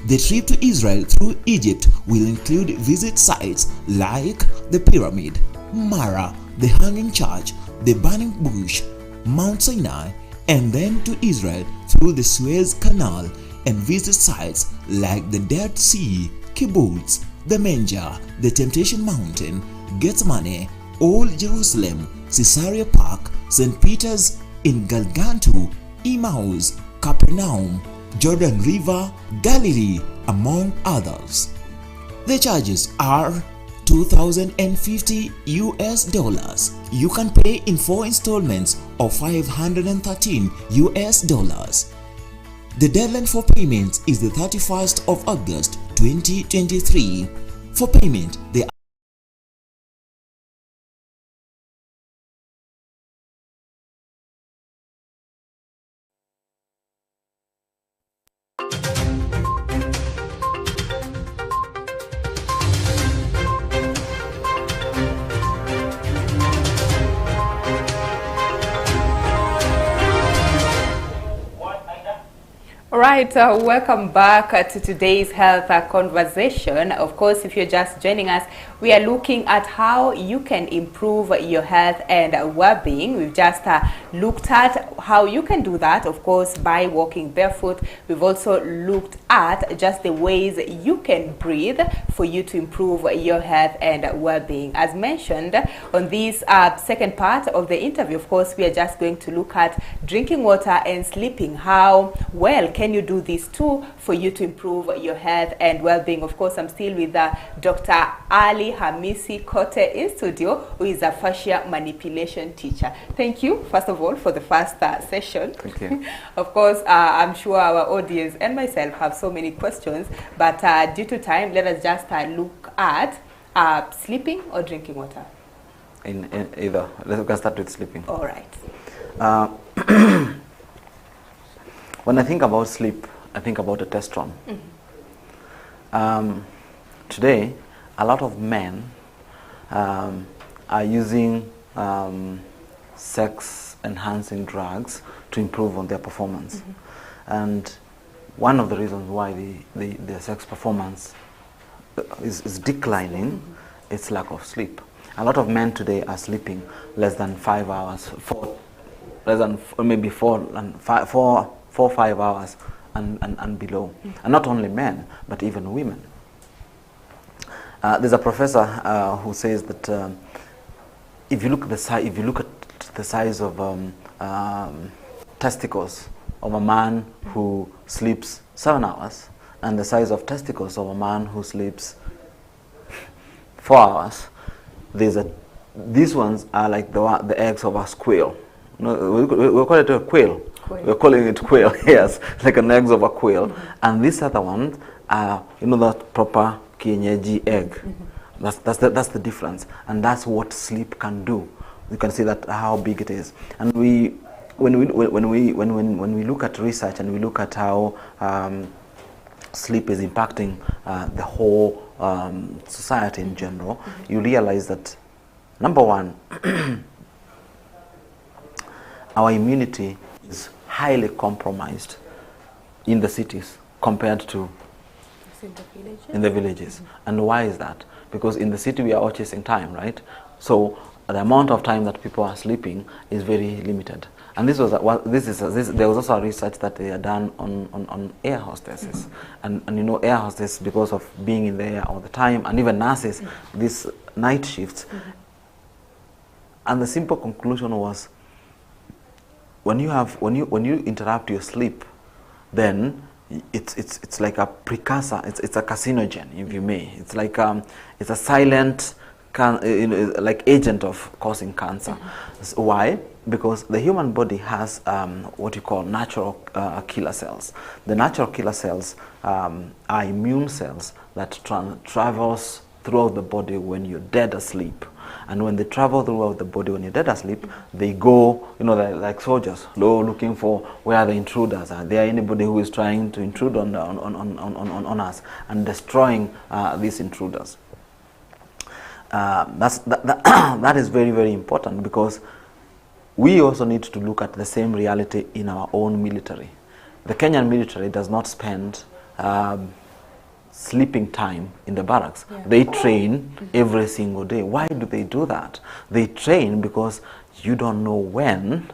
The trip to Israel through Egypt will include visit sites like the Pyramid, Mara, the Hanging Church, the Burning Bush, Mount Sinai, and then to Israel through the Suez Canal and visit sites like the Dead Sea, Kibbutz, the Manger, the Temptation Mountain, Gethsemane, Old Jerusalem, Caesarea Park, St. Peter's in Galgantu, Emmaus, Capernaum, Jordan River, Galilee, among others. The charges are $2,050 US. You can pay in 4 installments of $513 US. The deadline for payment is the 31st of August 2023. For payment, the Alright, welcome back to today's health conversation. Of course, if you're just joining us, we are looking at how you can improve your health and well-being. We've just looked at how you can do that, of course, by walking barefoot. We've also looked at just the ways you can breathe for you to improve your health and well-being. As mentioned on this second part of the interview, of course, we are just going to look at drinking water and sleeping. How well can you do these two for you to improve your health and well-being? Of course, I'm still with Dr. Ali Hamisi Kote in studio, who is a fascia manipulation teacher. Thank you, first of all, for the first session. Thank you. Of course, I'm sure our audience and myself have so many questions, but due to time, let us just look at sleeping or drinking water. In either. Let's start with sleeping. All right. When I think about sleep, I think about testosterone. today, a lot of men are using sex-enhancing drugs to improve on their performance. And one of the reasons why the sex performance is declining is lack of sleep. A lot of men today are sleeping less than 5 hours, maybe 4 or 5 hours and below. And not only men, but even women. There's a professor who says that if you look at the size of testicles of a man who sleeps 7 hours and the size of testicles of a man who sleeps 4 hours, these ones are like the eggs of a squirrel. No, we call it a quail. We're calling it quail. Yes, like an eggs of a quail. And these other ones are, that proper kienyeji egg. That's the difference, and that's what sleep can do. You can see that how big it is. And when we look at research and we look at how sleep is impacting the whole society in general, you realize that, number one, our immunity is highly compromised in the cities compared to in the villages. And why is that? Because in the city we are all chasing time, right? So the amount of time that people are sleeping is very limited. And there was also a research that they had done on air hostesses. And air hostesses, because of being in the air all the time, and even nurses, these night shifts. And the simple conclusion was, when you interrupt your sleep, then it's like a precursor. It's a carcinogen, if you may. It's like it's a silent like agent of causing cancer. So why? Because the human body has what you call natural killer cells. The natural killer cells are immune cells that travels throughout the body when you're dead asleep. And when they travel throughout the body when you're dead asleep, they go, they're like soldiers, looking for where the intruders are. There anybody who is trying to intrude on us and destroying these intruders. That is very, very important, because we also need to look at the same reality in our own military. The Kenyan military does not spend sleeping time in the barracks. They train every single day. Why do they do that? They train because you don't know when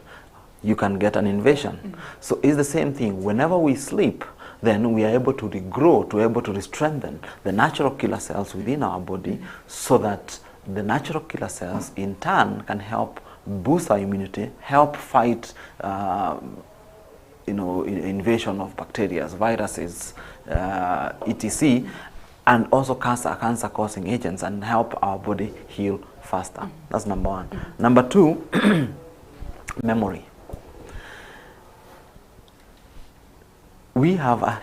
you can get an invasion. So it's the same thing. Whenever we sleep, then we are able to regrow, to able to strengthen the natural killer cells within our body, so that the natural killer cells in turn can help boost our immunity, help fight invasion of bacteria, viruses, etc., and also cancer-causing agents, and help our body heal faster. That's number one. Number two, memory. We have a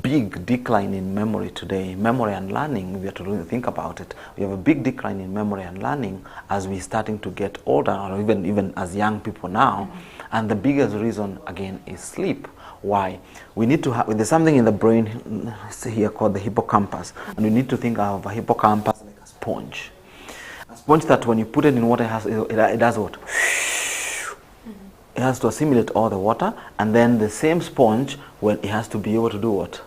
big decline in memory today. Memory and learning, we have to really think about it. We have a big decline in memory and learning as we're starting to get older, or even as young people now. And the biggest reason, again, is sleep. Why? We need to have, there's something in the brain here called the hippocampus, and we need to think of a hippocampus like a sponge. A sponge that when you put it in water, it does what? It has to assimilate all the water, and then the same sponge, well, it has to be able to do what?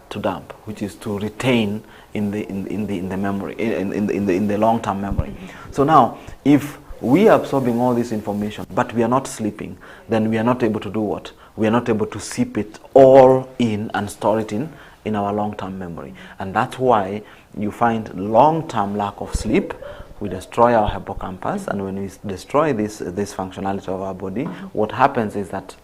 To dump, which is to retain in the memory, in the long-term memory. So now, if we are absorbing all this information, but we are not sleeping, then we are not able to do what? We are not able to sip it all in and store it in our long-term memory. And that's why you find long-term lack of sleep. We destroy our hippocampus, and when we destroy this functionality of our body, what happens is that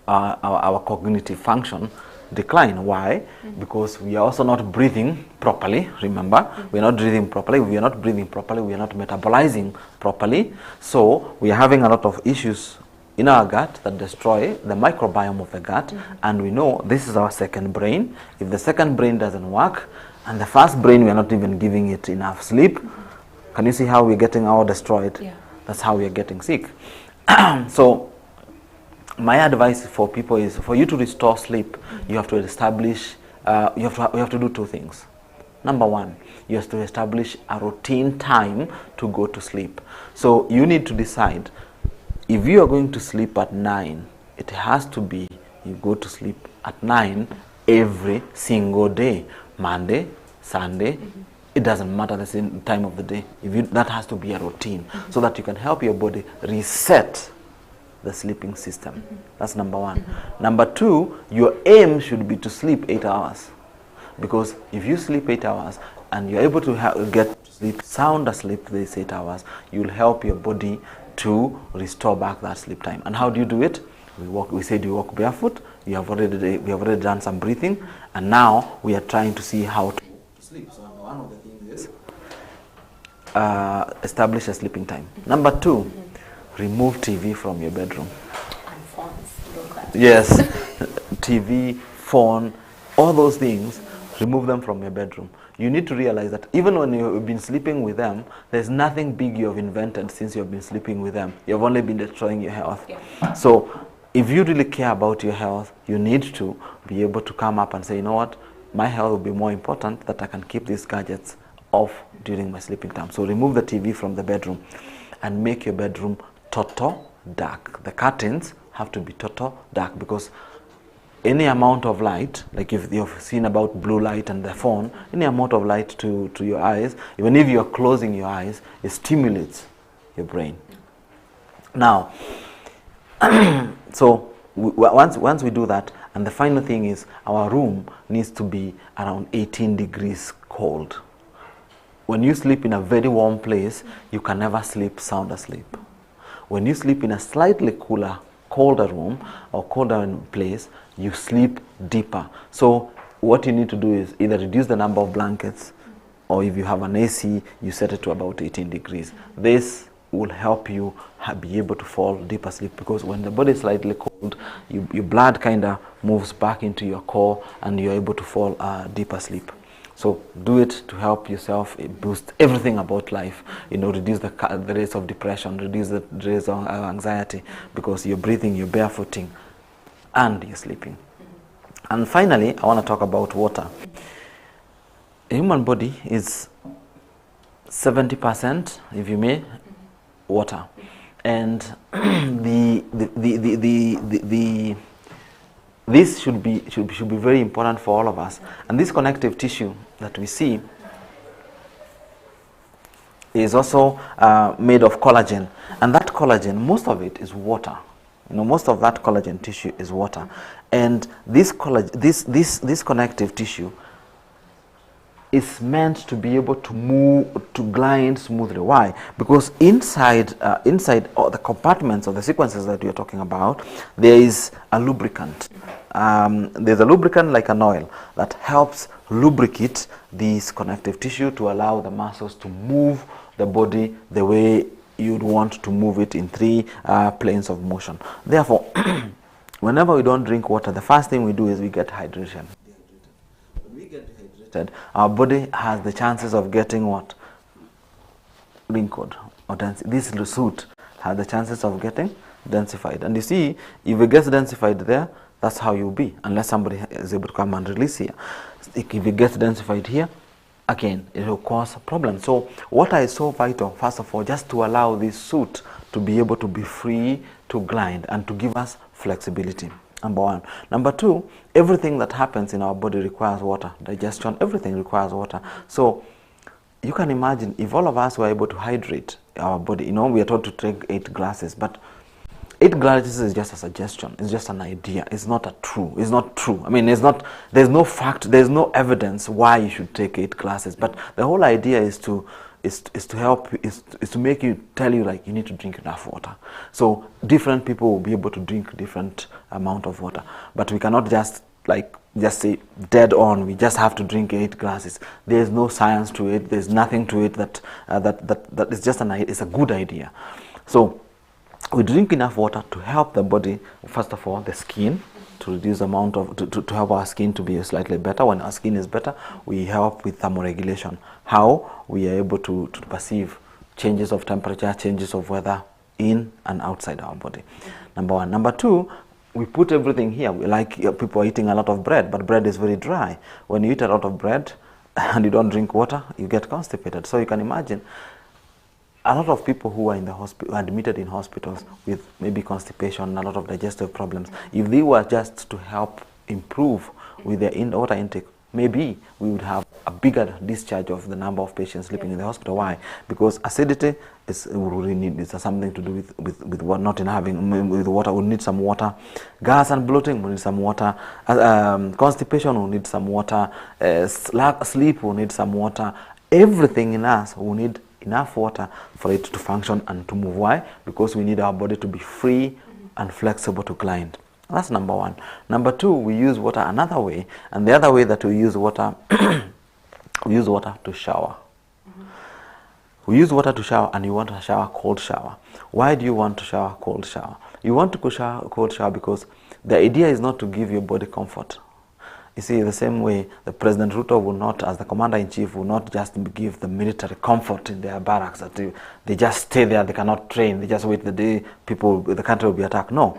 our cognitive function decline. Why? Because we are also not breathing properly. Remember, we are not breathing properly. We are not breathing properly. We are not metabolizing properly. So we are having a lot of issues in our gut that destroy the microbiome of the gut. And we know this is our second brain. If the second brain doesn't work, and the first brain, we are not even giving it enough sleep, can you see how we're getting all destroyed? Yeah. That's how we are getting sick. So my advice for people is, for you to restore sleep, you have to establish, you have to do two things. Number one, you have to establish a routine time to go to sleep. So you need to decide, if you are going to sleep at 9, it has to be you go to sleep at 9 every single day. Monday, Sunday, it doesn't matter the same time of the day. That has to be a routine, so that you can help your body reset the sleeping system. That's number one. Number two, your aim should be to sleep 8 hours. Because if you sleep 8 hours and you're able to get sleep, sound asleep these 8 hours, you'll help your body to restore back that sleep time. And how do you do it? We said you walk barefoot. We have already done some breathing, and now we are trying to see how to sleep. So one of the things is establish a sleeping time. Number two, remove TV from your bedroom. And phones. Yes, TV, phone, all those things, remove them from your bedroom. You need to realize that even when you've been sleeping with them, there's nothing big you've invented since you've been sleeping with them. You've only been destroying your health. Yeah. So if you really care about your health, you need to be able to come up and say, you know what, my health will be more important, that I can keep these gadgets off during my sleeping time. So remove the TV from the bedroom and make your bedroom total dark. The curtains have to be total dark, because any amount of light, like if you've seen about blue light and the phone, any amount of light to your eyes, even if you're closing your eyes, it stimulates your brain. Now, so once we do that, and the final thing is, our room needs to be around 18 degrees cold. When you sleep in a very warm place, you can never sleep sound asleep. When you sleep in a slightly colder room or colder place, you sleep deeper. So what you need to do is either reduce the number of blankets, or if you have an AC, you set it to about 18 degrees. This will help you be able to fall deeper asleep, because when the body is slightly cold, your blood kind of moves back into your core and you're able to fall deeper asleep. So do it to help yourself, boost everything about life, reduce the rates of depression, reduce the rates of anxiety, because you're breathing, you're barefooting, and you're sleeping. And finally, I want to talk about water. The human body is 70%, if you may, water, and this should be very important for all of us. And this connective tissue that we see is also made of collagen, and that collagen, most of it is water. Most of that collagen tissue is water, and this connective tissue is meant to be able to move, to glide smoothly. Why? Because inside all the compartments of the sequences that we are talking about, there is a lubricant. There's a lubricant like an oil that helps lubricate this connective tissue to allow the muscles to move the body the way you'd want to move it in 3 planes of motion. Therefore, whenever we don't drink water, the first thing we do is we get hydration. When we get dehydrated, our body has the chances of getting what? Wrinkled or dense. This suit has the chances of getting densified. And you see, if it gets densified there, that's how you'll be, unless somebody is able to come and release here. If it gets densified here, again, it will cause problems. So water is so vital, first of all, just to allow this suit to be able to be free to glide and to give us flexibility. Number one. Number two, everything that happens in our body requires water. Digestion, everything requires water. So you can imagine if all of us were able to hydrate our body. We are told to drink 8 glasses, but 8 glasses is just a suggestion. It's just an idea. It's not It's not true. I mean, there's no fact, there's no evidence why you should take 8 glasses. But the whole idea is to tell you, like, you need to drink enough water. So different people will be able to drink different amount of water. But we cannot just say dead on, we just have to drink 8 glasses. There's no science to it. There's nothing to it that is just it's a good idea. So we drink enough water to help the body, first of all, the skin, to reduce the amount of, to help our skin to be slightly better. When our skin is better, we help with thermoregulation. How we are able to perceive changes of temperature, changes of weather in and outside our body. Number one. Number two, we put everything here. People are eating a lot of bread, but bread is very dry. When you eat a lot of bread, and you don't drink water, you get constipated. So you can imagine a lot of people who are in the hospital, admitted in hospitals with maybe constipation and a lot of digestive problems, if they were just to help improve with their water intake, maybe we would have a bigger discharge of the number of patients sleeping in the hospital. Why? Because acidity is really is something to do with what not in having with water. We need some water. Gas and bloating, we need some water. Constipation, we need some water. Sleep, we need some water. Everything in us, we need enough water for it to function and to move. Why? Because we need our body to be free and flexible to grind. That's number one. Number two, we use water another way, and the other way that we use water, we use water to shower. We use water to shower, and you want to shower cold shower. Why do you want to shower cold shower? You want to shower cold shower because the idea is not to give your body comfort. You see, the same way the President Ruto will not, as the commander-in-chief, will not just give the military comfort in their barracks, that they just stay there, they cannot train, they just wait the day the country will be attacked. No.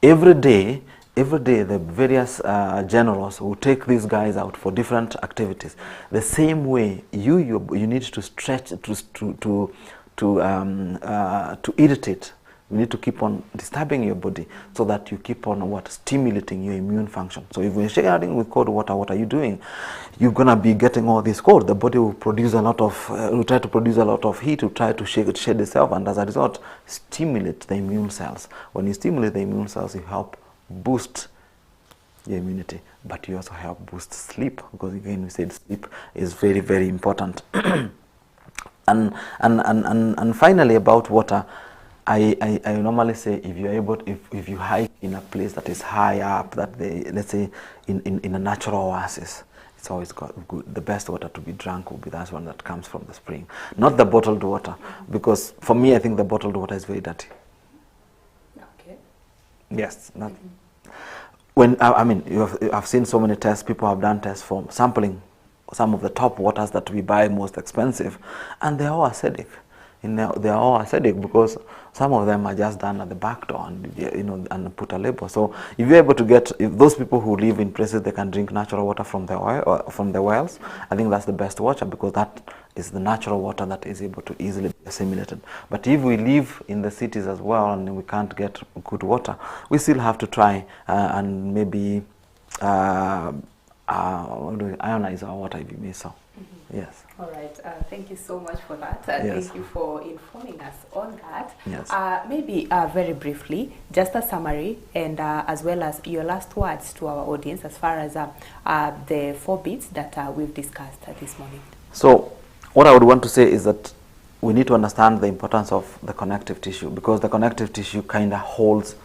Every day the various generals will take these guys out for different activities. The same way you need to stretch, to irritate. You need to keep on disturbing your body so that you keep on stimulating your immune function. So if you're showering with cold water, what are you doing? You're gonna be getting all this cold. The body will produce a lot of, will try to produce a lot of heat, will try to shed itself, and as a result, stimulate the immune cells. When you stimulate the immune cells, you help boost your immunity, but you also help boost sleep, because again, we said sleep is very, very important. and finally, about water. I normally say, if you're able, if you hike in a place that is high up, that let's say in a natural oasis, it's always good. The best water to be drunk will be that one that comes from the spring, not the bottled water, because for me, I think the bottled water is very dirty. Okay. Yes. When I mean, I've seen so many tests. People have done tests for sampling some of the top waters that we buy most expensive, and they're all acidic. They are all acidic because some of them are just done at the back door and and put a label. So if you're able to get, if those people who live in places they can drink natural water from the oil or from the wells, I think that's the best water, because that is the natural water that is able to easily be assimilated. But if we live in the cities as well and we can't get good water, we still have to try and maybe ionize our water, if you may so. Yes. All right. Thank you so much for that. Yes. Thank you for informing us on that. Yes. Maybe very briefly, just a summary, and as well as your last words to our audience as far as the 4 bits that we've discussed this morning. So what I would want to say is that we need to understand the importance of the connective tissue, because the connective tissue kind of holds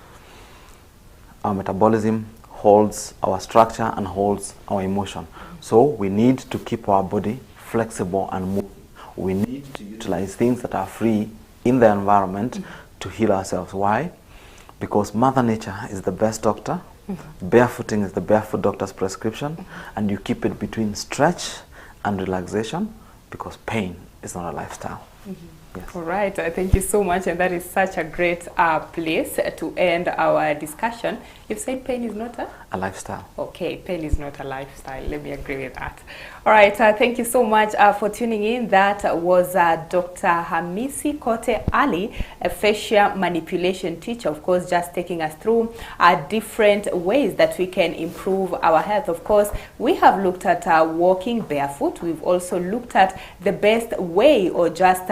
our metabolism, holds our structure, and holds our emotion. So we need to keep our body flexible and moving. We need to utilize things that are free in the environment to heal ourselves. Why? Because Mother Nature is the best doctor. Barefooting is the barefoot doctor's prescription, and you keep it between stretch and relaxation, because pain is not a lifestyle. Yes. All right, thank you so much, and that is such a great place to end our discussion. You've said pain is not a lifestyle. Okay, pain is not a lifestyle. Let me agree with that. All right, thank you so much for tuning in. That was Dr. Hamisi Kote Ali, a fascial manipulation teacher, of course, just taking us through different ways that we can improve our health. Of course, we have looked at walking barefoot. We've also looked at the best way, or just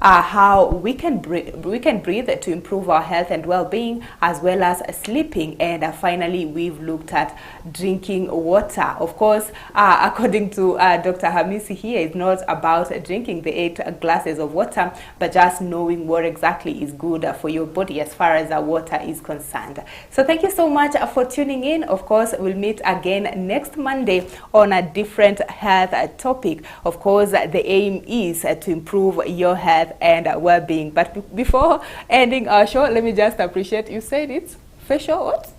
how we can breathe to improve our health and well-being, as well as sleeping. And finally, we've looked at drinking water. Of course, according to Dr. Hamisi here, it's not about drinking the 8 glasses of water, but just knowing what exactly is good for your body as far as water is concerned. So thank you so much for tuning in. Of course, we'll meet again next Monday on a different health topic. Of course, the aim is to improve your health and well-being. But before ending our show, let me just appreciate, you said it's facial what?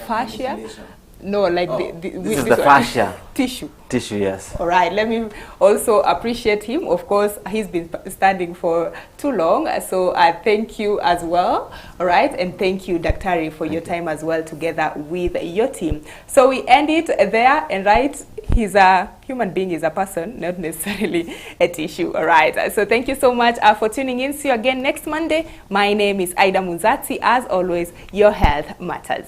Fascia? No, like this is the fascia. Tissue. Tissue, yes. All right, let me also appreciate him. Of course, he's been standing for too long, so I thank you as well. All right, and thank you, Daktari, for your time as well together with your team. So we end it there, and right he's a human being, he's a person, not necessarily a tissue. All right. So thank you so much for tuning in. See you again next Monday. My name is Aida Munzati. As always, your health matters.